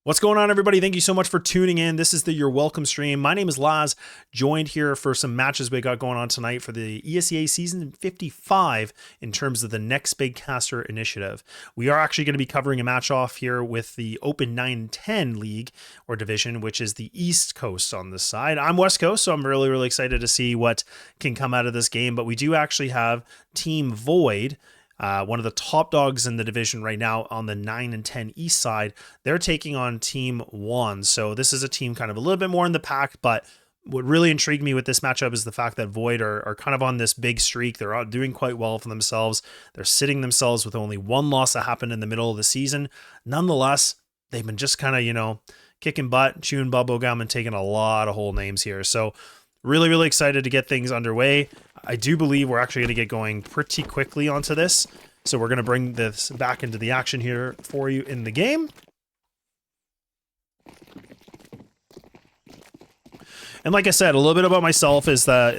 What's going on, everybody? Thank you so much for tuning in. This is the Your Welcome stream. My name is Laz, joined here for some matches we got going on tonight for the ESEA Season 55 in terms of the Next Big Caster Initiative. We are actually going to be covering a match off here with the Open9-10 League or Division, which is the East Coast on this side. I'm West Coast, so I'm really excited to see what can come out of this game, but we do actually have Team Void, one of the top dogs in the division right now on the 9 and 10 East side. They're taking on Team 1. So this is a team kind of a little bit more in the pack, but what really intrigued me with this matchup is the fact that Void are kind of on this big streak. They're out doing quite well for themselves. They're sitting themselves with only one loss that happened in the middle of the season. Nonetheless, they've been just kind of, kicking butt, chewing bubble gum, and taking a lot of whole names here. So really excited to get things underway. I do believe we're actually going to get going pretty quickly onto this. So we're going to bring this back into the action here for you in the game. And like I said, a little bit about myself is that,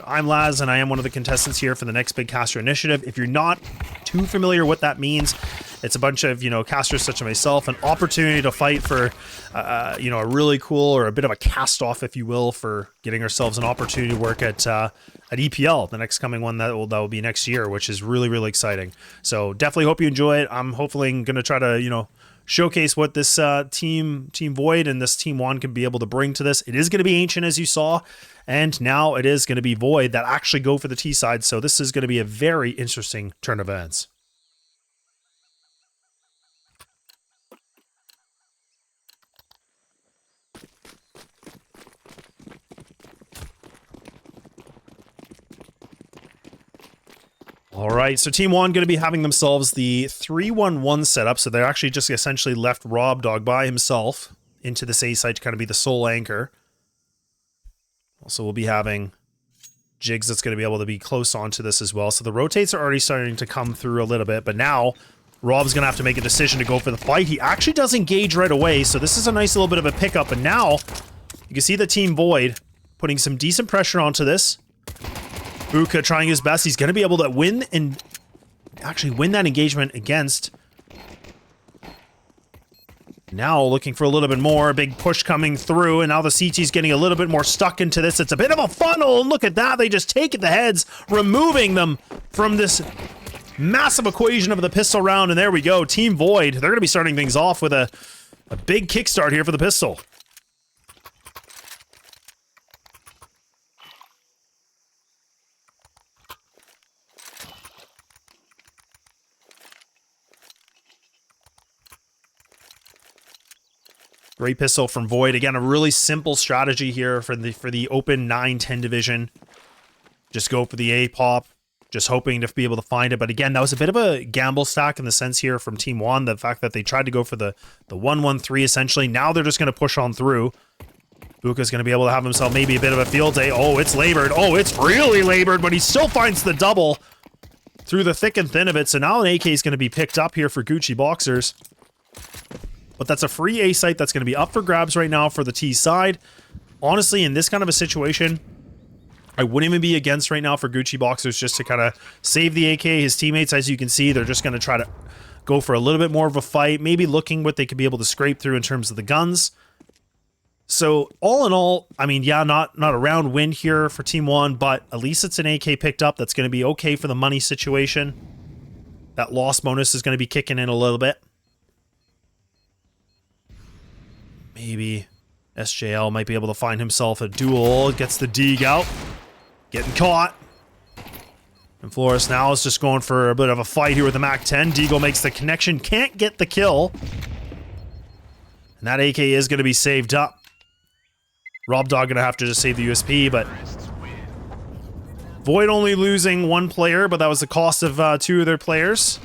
I'm Laz and I am one of the contestants here for the Next Big Caster Initiative. If you're not too familiar what that means, it's a bunch of, casters such as myself, an opportunity to fight for, a really cool or a bit of a cast off, if you will, for getting ourselves an opportunity to work at EPL, the next coming one that will be next year, which is really exciting. So definitely hope you enjoy it. I'm hopefully going to try to, showcase what this Team Void and this Team 1 can be able to bring to this. It is going to be Ancient, as you saw, and now it is going to be Void that actually go for the T side. So this is going to be a very interesting turn of events. All right, so Team 1 going to be having themselves the 3-1-1 setup. So they're actually just essentially left Rob Dog by himself into this A site to kind of be the sole anchor. Also, we'll be having Jigs that's going to be able to be close onto this as well. So the rotates are already starting to come through a little bit, but now Rob's going to have to make a decision to go for the fight. He actually does engage right away, so this is a nice little bit of a pickup. And now you can see the Team Void putting some decent pressure onto this. Buka trying his best. He's going to be able to win and actually win that engagement against. Now looking for a little bit more. Big push coming through, and now the CT's getting a little bit more stuck into this. It's a bit of a funnel, and look at that. They just take the heads, removing them from this massive equation of the pistol round, and there we go. Team Void, they're going to be starting things off with a big kickstart here for the pistol. Great pistol from Void. Again, a really simple strategy here for the Open9-10 division. Just go for the A pop, just hoping to be able to find it. But again, that was a bit of a gamble stack in the sense here from Team 1. The fact that they tried to go for the 1-1-3 essentially. Now they're just going to push on through. Buka's going to be able to have himself maybe a bit of a field day. Oh, it's labored. Oh, it's really labored, but he still finds the double through the thick and thin of it. So now an AK is going to be picked up here for Gucci Boxers. But that's a free A site that's going to be up for grabs right now for the T side. Honestly, in this kind of a situation, I wouldn't even be against right now for Gucci Boxers just to kind of save the AK. His teammates, as you can see, they're just going to try to go for a little bit more of a fight, maybe looking what they could be able to scrape through in terms of the guns. So all in all, I mean, yeah, not a round win here for Team 1, but at least it's an AK picked up that's going to be okay for the money situation. That loss bonus is going to be kicking in a little bit. Maybe SJL might be able to find himself a duel. Gets the Deeg out. Getting caught. And Flores now is just going for a bit of a fight here with the MAC-10. Deagle makes the connection. Can't get the kill. And that AK is going to be saved up. Rob Dog going to have to just save the USP, but Void only losing one player, but that was the cost of two of their players.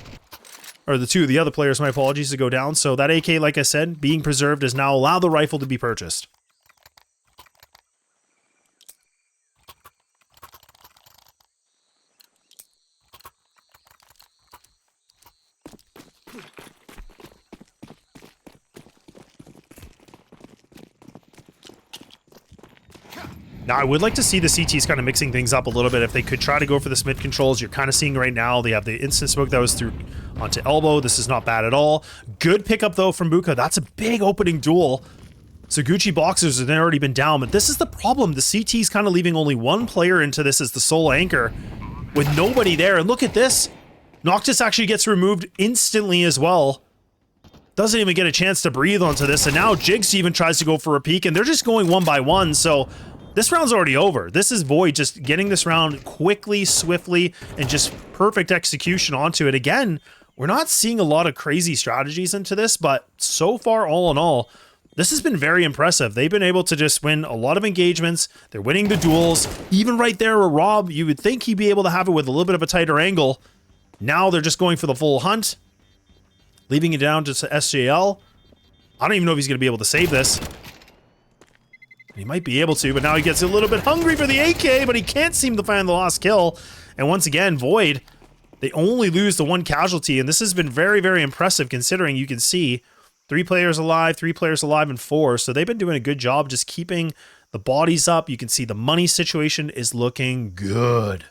Or the other players, my apologies, to go down. So that AK, like I said, being preserved has now allowed the rifle to be purchased. Now, I would like to see the CTs kind of mixing things up a little bit. If they could try to go for the mid controls, you're kind of seeing right now, they have the instant smoke that was through onto elbow. This is not bad at all. Good pickup, though, from Buka. That's a big opening duel. So Gucci Boxers have already been down, but this is the problem. The CT's kind of leaving only one player into this as the sole anchor with nobody there. And look at this. Noctis actually gets removed instantly as well. Doesn't even get a chance to breathe onto this. And now Jigs even tries to go for a peek, and they're just going one by one. So this round's already over. This is Void just getting this round quickly, swiftly, and just perfect execution onto it. Again, we're not seeing a lot of crazy strategies into this, but so far, all in all, this has been very impressive. They've been able to just win a lot of engagements. They're winning the duels. Even right there with Rob, you would think he'd be able to have it with a little bit of a tighter angle. Now they're just going for the full hunt, leaving it down to SJL. I don't even know if he's going to be able to save this. He might be able to, but now he gets a little bit hungry for the AK, but he can't seem to find the last kill. And once again, Void, they only lose the one casualty, and this has been very, very impressive considering you can see 3 players alive, 3 players alive, and 4. So they've been doing a good job just keeping the bodies up. You can see the money situation is looking good.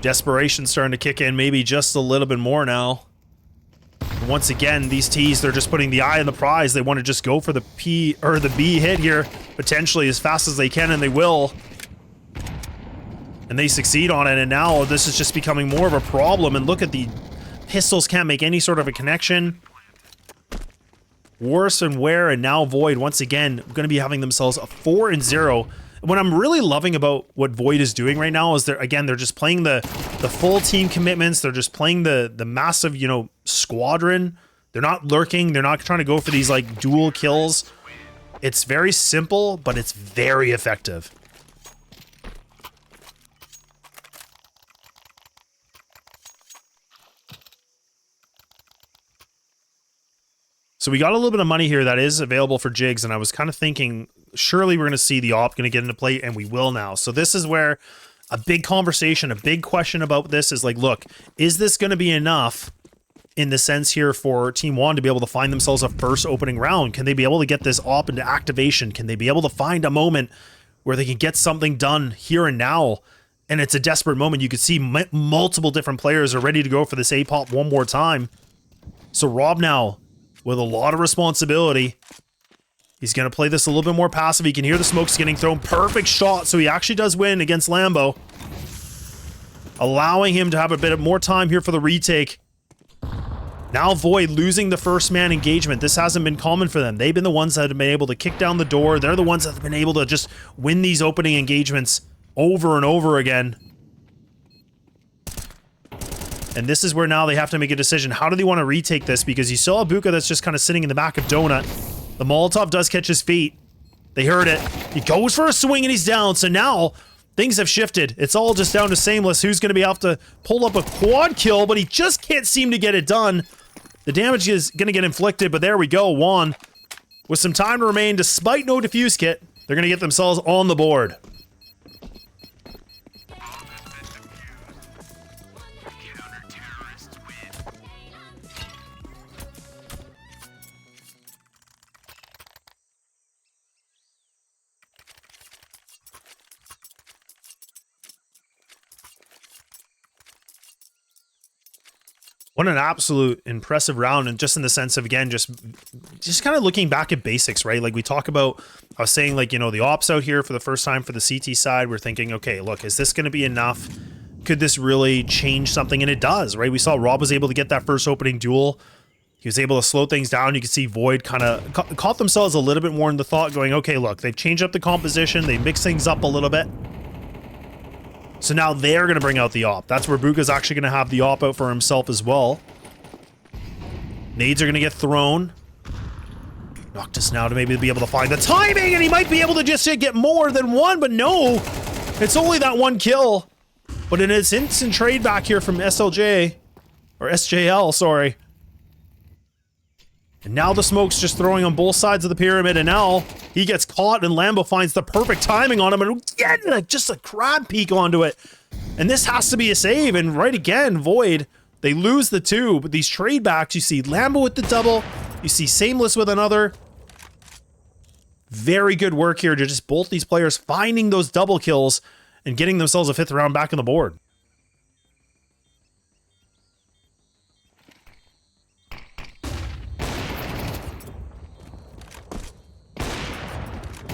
Desperation starting to kick in maybe just a little bit more now. Once again, these T's, they're just putting the eye on the prize. They want to just go for the P or the B hit here potentially as fast as they can, and they will. And they succeed on it, and now this is just becoming more of a problem. And look at the pistols, can't make any sort of a connection. Worse and wear, and now Void once again going to be having themselves a 4-0. What I'm really loving about what Void is doing right now is they're just playing the full team commitments. They're just playing the massive, you know, squadron. They're not lurking. They're not trying to go for these like dual kills. It's very simple, but it's very effective. So we got a little bit of money here that is available for Jigs, and I was kind of thinking, surely we're going to see the op going to get into play, and we will now. So this is where a big conversation, a big question about this is like, look, is this going to be enough in the sense here for Team 1 to be able to find themselves a first opening round? Can they be able to get this op into activation? Can they be able to find a moment where they can get something done here and now? And it's a desperate moment. You could see multiple different players are ready to go for this A-pop one more time. So Rob now, with a lot of responsibility, he's going to play this a little bit more passive. He can hear the smokes getting thrown. Perfect shot. So he actually does win against Lambo, allowing him to have a bit of more time here for the retake. Now Void losing the first man engagement. This hasn't been common for them. They've been the ones that have been able to kick down the door. They're the ones that have been able to just win these opening engagements over and over again. And this is where now they have to make a decision. How do they want to retake this? Because you saw Buka that's just kind of sitting in the back of Donut. The Molotov does catch his feet. They heard it. He goes for a swing and he's down. So now things have shifted. It's all just down to Sameless, who's going to be able to pull up a quad kill, but he just can't seem to get it done. The damage is going to get inflicted, but there we go. Juan, with some time to remain, despite no defuse kit, they're going to get themselves on the board. What an absolute impressive round, and just in the sense of, again, just kind of looking back at basics, right? Like we talk about, I was saying, like, you know, the ops out here for the first time for the CT side, we're thinking, okay, look, is this going to be enough? Could this really change something? And it does, right? We saw Rob was able to get that first opening duel. He was able to slow things down. You can see Void kind of caught themselves a little bit more in the thought, going, okay, look, they've changed up the composition. They mix things up a little bit. So now they're going to bring out the op. That's where Buka's actually going to have the op out for himself as well. Nades are going to get thrown. Noctis now to maybe be able to find the timing, and he might be able to just get more than one, but no. It's only that one kill. But in its instant trade back here from SLJ, or SJL, sorry. And now the smoke's just throwing on both sides of the pyramid, and now he gets caught, and Lambo finds the perfect timing on him, and again, just a crab peek onto it. And this has to be a save, and right again, Void, they lose the two, but these trade backs, you see Lambo with the double, you see Sameless with another. Very good work here to just both these players finding those double kills and getting themselves a 5th round back on the board.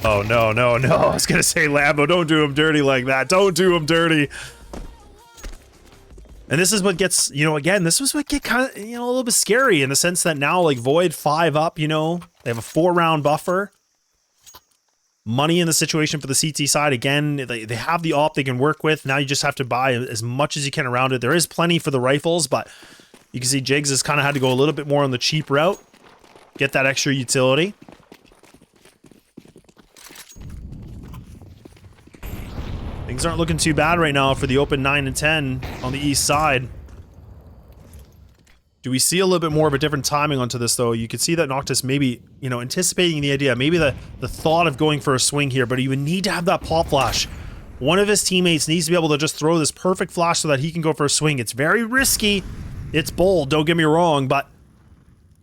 Oh, no, no, no. I was going to say, Lambo, don't do him dirty like that. Don't do him dirty. And this is what gets, you know, again, this was what get kind of, you know, a little bit scary in the sense that now, like, Void 5 up, you know, they have a 4-round buffer. Money in the situation for the CT side. Again, they have the op they can work with. Now you just have to buy as much as you can around it. There is plenty for the rifles, but you can see Jigs has kind of had to go a little bit more on the cheap route. Get that extra utility. Things aren't looking too bad right now for the Open9-10 on the east side. Do we see a little bit more of a different timing onto this, though? You could see that Noctis maybe, you know, anticipating the idea, maybe the thought of going for a swing here, but he would need to have that pop flash. One of his teammates needs to be able to just throw this perfect flash so that he can go for a swing. It's very risky. It's bold, don't get me wrong, but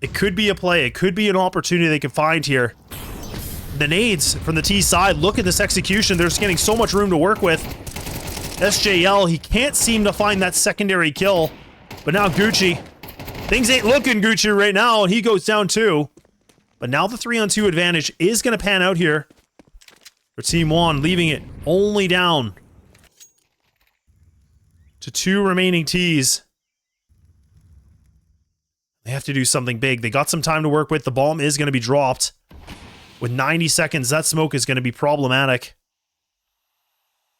it could be a play. It could be an opportunity they can find here. The nades from the T side, look at this execution. They're just getting so much room to work with. SJL, he can't seem to find that secondary kill, but now Gucci. Things ain't looking Gucci right now, and he goes down too. But now the 3-on-2 advantage is going to pan out here for Team 1, leaving it only down to 2 remaining Ts. They have to do something big. They got some time to work with. The bomb is going to be dropped. With 90 seconds, that smoke is going to be problematic.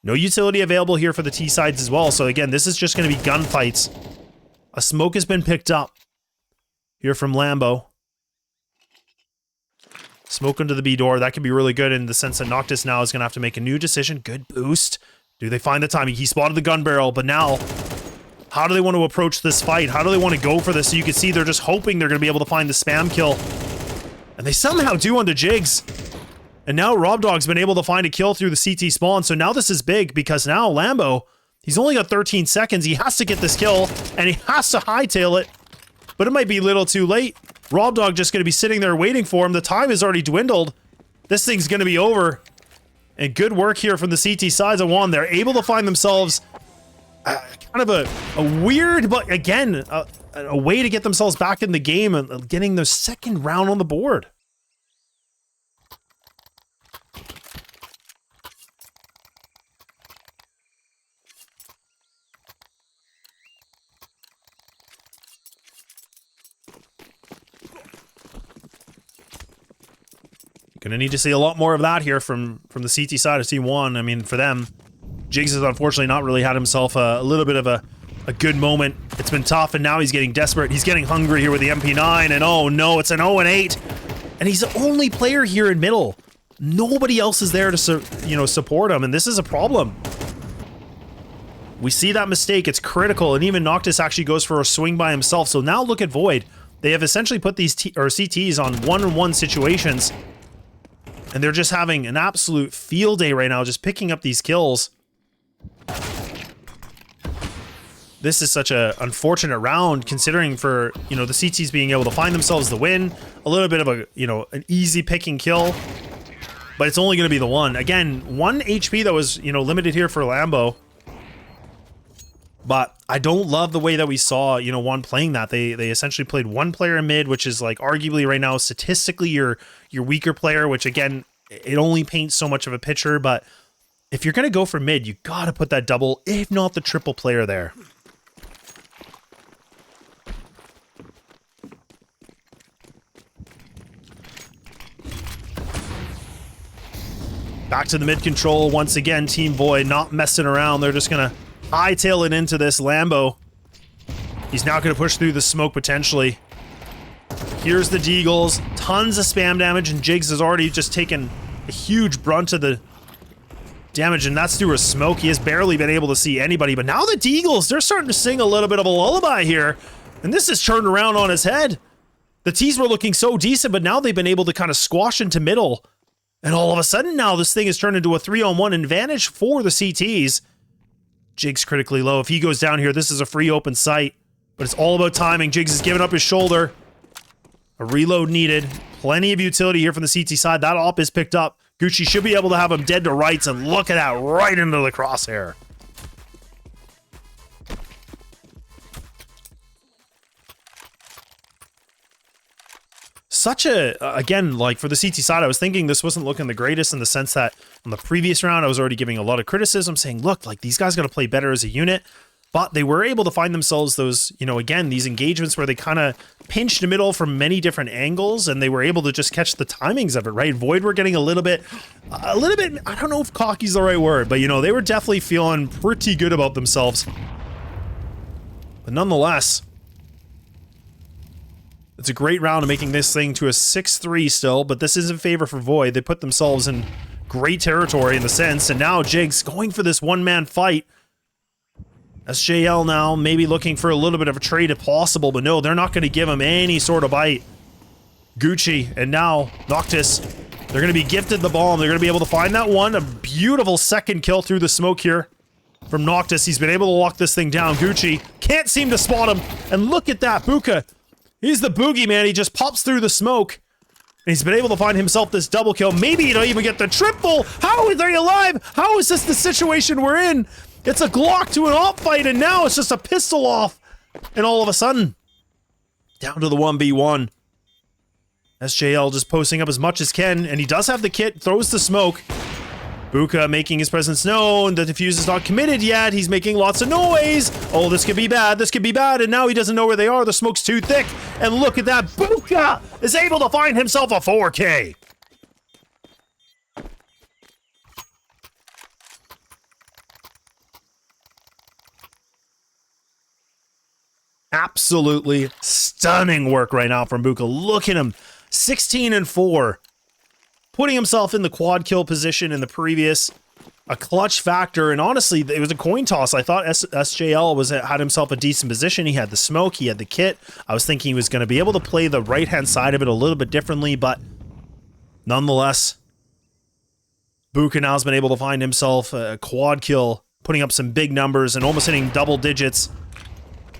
No utility available here for the T sides as well. So again, this is just going to be gunfights. A smoke has been picked up here from Lambo. Smoke into the B door. That could be really good in the sense that Noctis now is going to have to make a new decision. Good boost. Do they find the timing? He spotted the gun barrel, but now, how do they want to approach this fight? How do they want to go for this? So you can see they're just hoping they're going to be able to find the spam kill. And they somehow do onto Jigs. And now Rob Dog's been able to find a kill through the CT spawn. So now this is big because now Lambo, he's only got 13 seconds. He has to get this kill and he has to hightail it. But it might be a little too late. Rob Dog just going to be sitting there waiting for him. The time has already dwindled. This thing's going to be over. And good work here from the CT sides of one. They're able to find themselves kind of a weird, but again, a way to get themselves back in the game and getting the 2nd round on the board. Gonna need to see a lot more of that here from the CT side of Team 1. I mean, for them, Jigs has unfortunately not really had himself a little bit of a good moment. It's been tough, and now he's getting desperate. He's getting hungry here with the MP9, and oh no, it's an 0-8. And he's the only player here in middle. Nobody else is there to support him, and this is a problem. We see that mistake. It's critical, and even Noctis actually goes for a swing by himself. So now look at Void. They have essentially put these CTs on one-on-one situations, and they're just having an absolute field day right now, just picking up these kills. This is such a unfortunate round, considering for, you know, the CTs being able to find themselves the win. A little bit of a, you know, an easy picking kill, but it's only going to be the one. Again, 1 HP that was, you know, limited here for Lambo. But I don't love the way that we saw, you know, one playing that. They essentially played one player in mid, which is like arguably right now statistically your weaker player, which again, it only paints so much of a picture. But if you're going to go for mid, you got to put that double, if not the triple player there. Back to the mid control once again. Team Void not messing around. They're just going to hightail it into this Lambo. He's now going to push through the smoke potentially. Here's the Deagles. Tons of spam damage, and Jigs has already just taken a huge brunt of the damage, and that's through a smoke. He has barely been able to see anybody, but now the Deagles, they're starting to sing a little bit of a lullaby here, and this is turned around on his head. The T's were looking so decent, but now they've been able to kind of squash into middle. And all of a sudden now this thing has turned into a 3-on-1 advantage for the CTs. Jigs critically low. If he goes down here, this is a free open site. But it's all about timing. Jigs is giving up his shoulder. A reload needed. Plenty of utility here from the CT side. That op is picked up. Gucci should be able to have him dead to rights, and look at that, right into the crosshair. Such a, again, like for the CT side, I was thinking this wasn't looking the greatest in the sense that on the previous round, I was already giving a lot of criticism saying, look, like these guys got to play better as a unit. But they were able to find themselves those, you know, again, these engagements where they kind of pinched the middle from many different angles, and they were able to just catch the timings of it, right? Void were getting a little bit, I don't know if cocky's the right word, but, you know, they were definitely feeling pretty good about themselves. But nonetheless, it's a great round of making this thing to a 6-3 still, but this is in favor for Void. They put themselves in great territory in the sense, and now Jigs going for this one-man fight. SJL now maybe looking for a little bit of a trade if possible, but no, they're not going to give him any sort of bite. Gucci and now Noctis, they're going to be gifted the bomb. They're going to be able to find that one. A beautiful second kill through the smoke here from Noctis. He's been able to lock this thing down. Gucci can't seem to spot him. And look at that, Buka. He's the boogeyman. He just pops through the smoke. And he's been able to find himself this double kill. Maybe he'll even get the triple. How are they alive? How is this the situation we're in? It's a Glock to an op fight, and now it's just a pistol off. And all of a sudden, down to the 1v1. SJL just posting up as much as can, and he does have the kit, throws the smoke. Buka making his presence known. The defuse is not committed yet. He's making lots of noise. Oh, this could be bad. This could be bad. And now he doesn't know where they are. The smoke's too thick. And look at that. Buka is able to find himself a 4K. Absolutely stunning work right now from Buka. Look at him. 16-4. Putting himself in the quad kill position in the previous. A clutch factor. And honestly, it was a coin toss. I thought SJL had himself a decent position. He had the smoke. He had the kit. I was thinking he was going to be able to play the right-hand side of it a little bit differently. But nonetheless, Buka now has been able to find himself a quad kill. Putting up some big numbers and almost hitting double digits.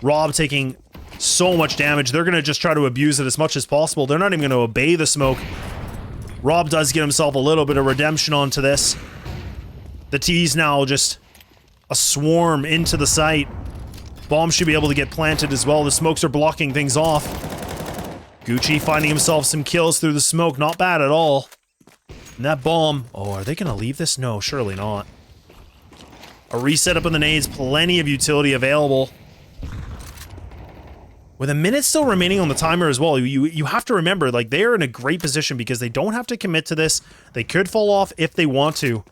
Rob taking so much damage. They're going to just try to abuse it as much as possible. They're not even going to obey the smoke. Rob does get himself a little bit of redemption onto this. The T's now just a swarm into the site. Bomb should be able to get planted as well. The smokes are blocking things off. Gucci finding himself some kills through the smoke. Not bad at all. And that bomb... Oh, are they going to leave this? No, surely not. A reset up in the nades. Plenty of utility available. With a minute still remaining on the timer as well, you have to remember, like, they're in a great position because they don't have to commit to this. They could fall off if they want to.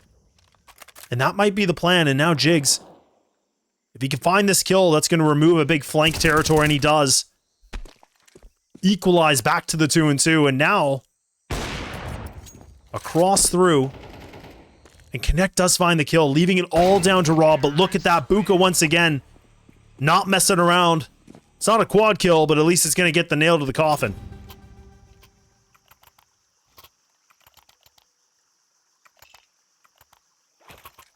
And that might be the plan. And now Jigs, if he can find this kill, that's going to remove a big flank territory, and he does. Equalize back to the 2-2, and now a cross through. And Connect does find the kill, leaving it all down to Rob. But look at that, Buka once again, not messing around. It's not a quad kill, but at least it's going to get the nail to the coffin.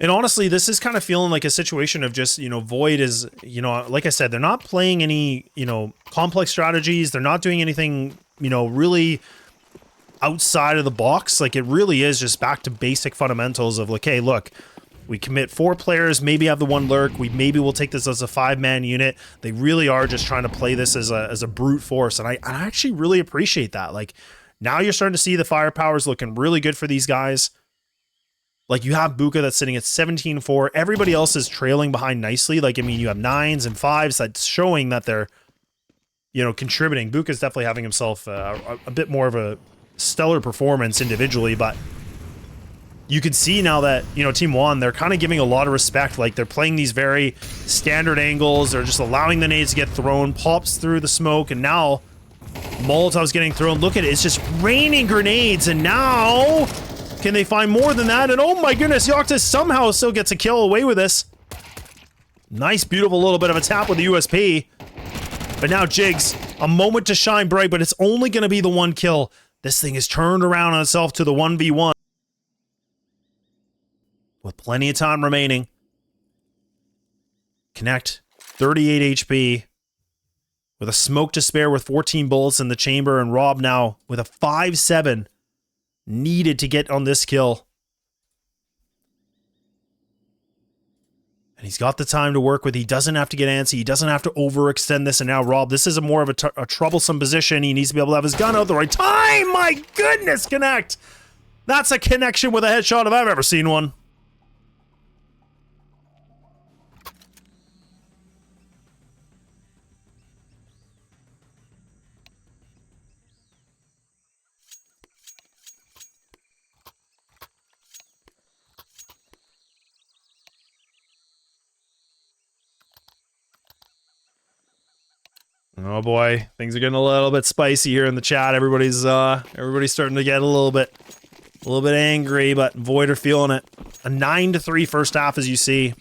And honestly, this is kind of feeling like a situation of just, you know, Void is, you know, like I said, they're not playing any, you know, complex strategies. They're not doing anything, you know, really outside of the box. Like, it really is just back to basic fundamentals of like, hey, look, we commit 4 players, maybe have the one lurk. Maybe we'll take this as a 5-man unit. They really are just trying to play this as a brute force. And I actually really appreciate that. Like, now you're starting to see the firepower is looking really good for these guys. Like, you have Buka that's sitting at 17-4. Everybody else is trailing behind nicely. Like, I mean, you have 9s and 5s that's showing that they're, you know, contributing. Buka's definitely having himself a bit more of a stellar performance individually, but you can see now that, you know, Team 1, they're kind of giving a lot of respect. Like, they're playing these very standard angles. They're just allowing the nades to get thrown, pops through the smoke, and now Molotov's getting thrown. Look at it. It's just raining grenades, and now can they find more than that? And oh my goodness, Yoctis somehow still gets a kill away with this. Nice, beautiful little bit of a tap with the USP. But now Jigs A moment to shine bright, but it's only going to be the one kill. This thing is turned around on itself to the 1v1. With plenty of time remaining. Connect, 38 HP. With a smoke to spare with 14 bullets in the chamber, and Rob now with a 5-7 needed to get on this kill. And he's got the time to work with. He doesn't have to get antsy. He doesn't have to overextend this. And now Rob, this is more of a troublesome position. He needs to be able to have his gun out the right time. My goodness, connect. That's a connection with a headshot if I've ever seen one. Oh boy, things are getting a little bit spicy here in the chat. Everybody's starting to get a little bit angry, but Void are feeling it. A 9-3 first half, as you see.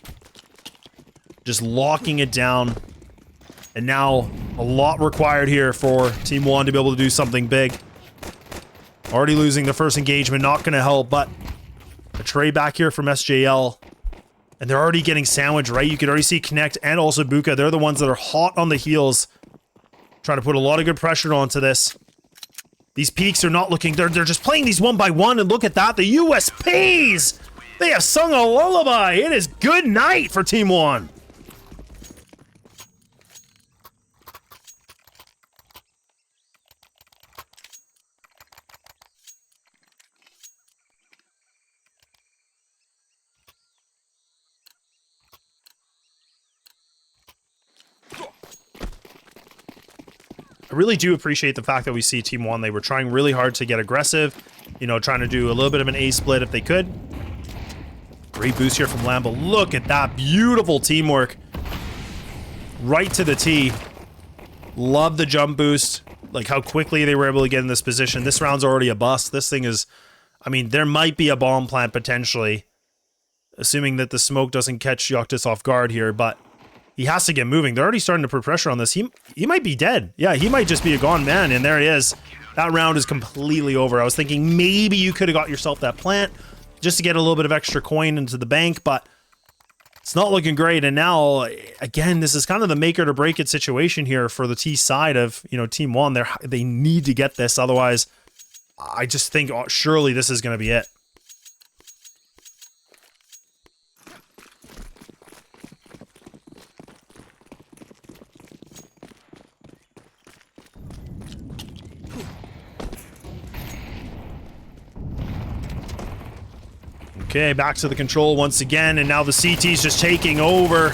Just locking it down. And now a lot required here for Team 1 to be able to do something big. Already losing the first engagement, not going to help, but a trade back here from SJL. And they're already getting sandwiched, right? You could already see Connect and also Buka. They're the ones that are hot on the heels. Trying to put a lot of good pressure onto this. These peaks are not looking... They're just playing these one by one, and look at that. The USPs! They have sung a lullaby. It is good night for Team 1. I really do appreciate the fact that we see Team 1. They were trying really hard to get aggressive, you know, trying to do a little bit of an A split if they could. Great boost here from Lambo. Look at that beautiful teamwork. Right to the T. Love the jump boost. Like how quickly they were able to get in this position. This round's already a bust. This thing is, I mean, there might be a bomb plant potentially, assuming that the smoke doesn't catch Yoctis off guard here, but he has to get moving. They're already starting to put pressure on this. He might be dead. Yeah, he might just be a gone man, and there he is. That round is completely over. I was thinking maybe you could have got yourself that plant just to get a little bit of extra coin into the bank, but it's not looking great. And now, again, this is kind of the make it or break it situation here for the T side of, you know, Team 1. They need to get this, otherwise I just think surely this is going to be it. Okay, back to the control once again, and now the CT's just taking over.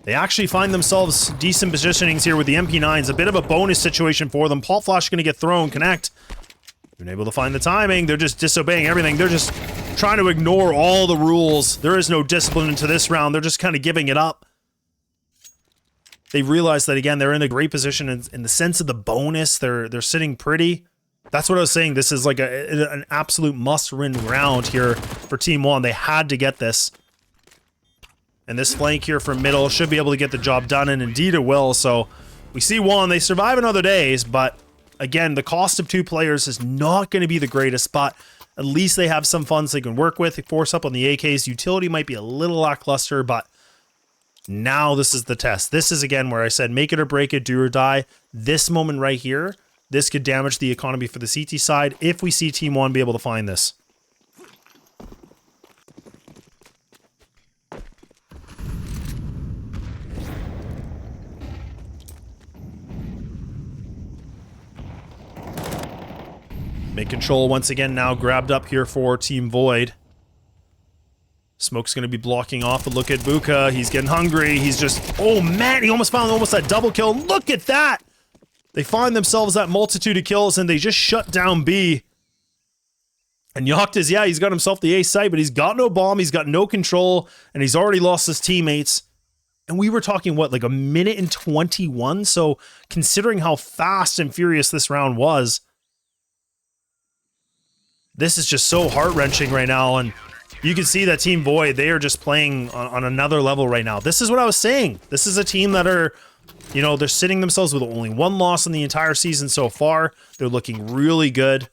They actually find themselves decent positionings here with the MP9s. A bit of a bonus situation for them. Pulp Flash going to get thrown. Connect. Been able to find the timing. They're just disobeying everything. They're just trying to ignore all the rules. There is no discipline into this round. They're just kind of giving it up. They realize that, again, they're in a great position in the sense of the bonus. They're sitting pretty. That's what I was saying. This is like an absolute must-win round here for Team 1. They had to get this. And this flank here from middle should be able to get the job done, and indeed it will. So we see 1. They survive in other days, but again, the cost of 2 players is not going to be the greatest, but at least they have some funds they can work with. They force up on the AKs. Utility might be a little lackluster, but now this is the test. This is, again, where I said make it or break it, do or die. This moment right here, this could damage the economy for the CT side if we see Team 1 be able to find this. Make control once again now grabbed up here for Team Void. Smoke's going to be blocking off, but look at Buka. He's getting hungry. He's just... Oh, man, he almost found that double kill. Look at that! They find themselves that multitude of kills, and they just shut down B. And Yoctis, yeah, he's got himself the A site, but he's got no bomb, he's got no control, and he's already lost his teammates. And we were talking, what, like 1 minute and 21? So, considering how fast and furious this round was, this is just so heart-wrenching right now, and You can see that Team Void, they are just playing on another level right now. This is what I was saying. This is a team that are, you know, they're sitting themselves with only one loss in the entire season so far. They're looking really good.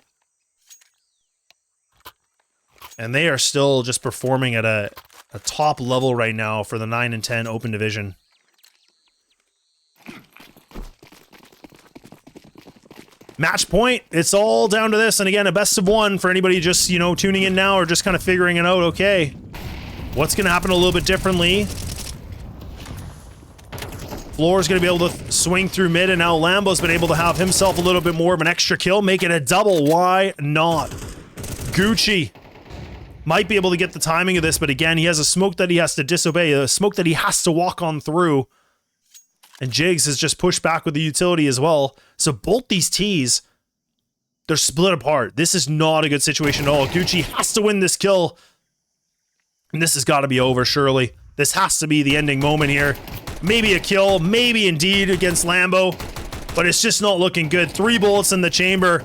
And they are still just performing at a top level right now for the 9-10 Open Division. Match point, it's all down to this, and again, a best of one for anybody just, you know, tuning in now or just kind of figuring it out. Okay, what's going to happen a little bit differently? Floor's going to be able to swing through mid, and now Lambo's been able to have himself a little bit more of an extra kill, make it a double. Why not? Gucci might be able to get the timing of this, but again, he has a smoke that he has to disobey, a smoke that he has to walk on through. And Jigs has just pushed back with the utility as well. So both these Ts, they're split apart. This is not a good situation at all. Gucci has to win this kill. And this has got to be over, surely. This has to be the ending moment here. Maybe a kill, maybe indeed against Lambo. But it's just not looking good. 3 bullets in the chamber.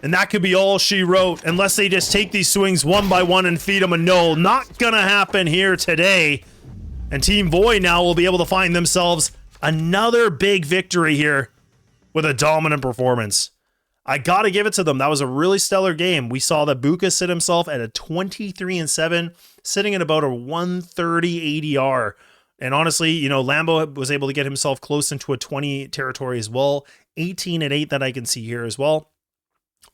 And that could be all she wrote. Unless they just take these swings one by one and feed them a no. Not gonna happen here today. And Team Void now will be able to find themselves another big victory here with a dominant performance. I gotta give it to them. That was a really stellar game. We saw that Buka sit himself at a 23-7, sitting at about a 130 ADR. And honestly, you know, Lambo was able to get himself close into a 20 territory as well. 18-8 that I can see here as well.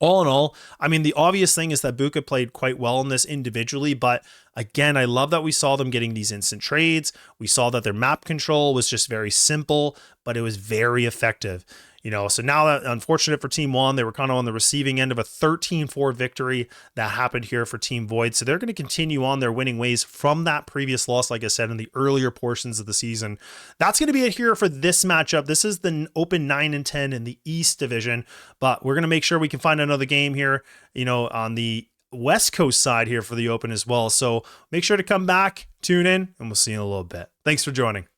All in all, I mean, the obvious thing is that Buka played quite well in this individually, but again, I love that we saw them getting these instant trades. We saw that their map control was just very simple, but it was very effective. You know, so now that, unfortunate for Team One, they were kind of on the receiving end of a 13-4 victory that happened here for Team Void. So they're going to continue on their winning ways from that previous loss, like I said, in the earlier portions of the season. That's going to be it here for this matchup. This is the Open 9-10 in the East Division, but we're going to make sure we can find another game here, you know, on the West Coast side here for the Open as well. So make sure to come back, tune in, and we'll see you in a little bit. Thanks for joining.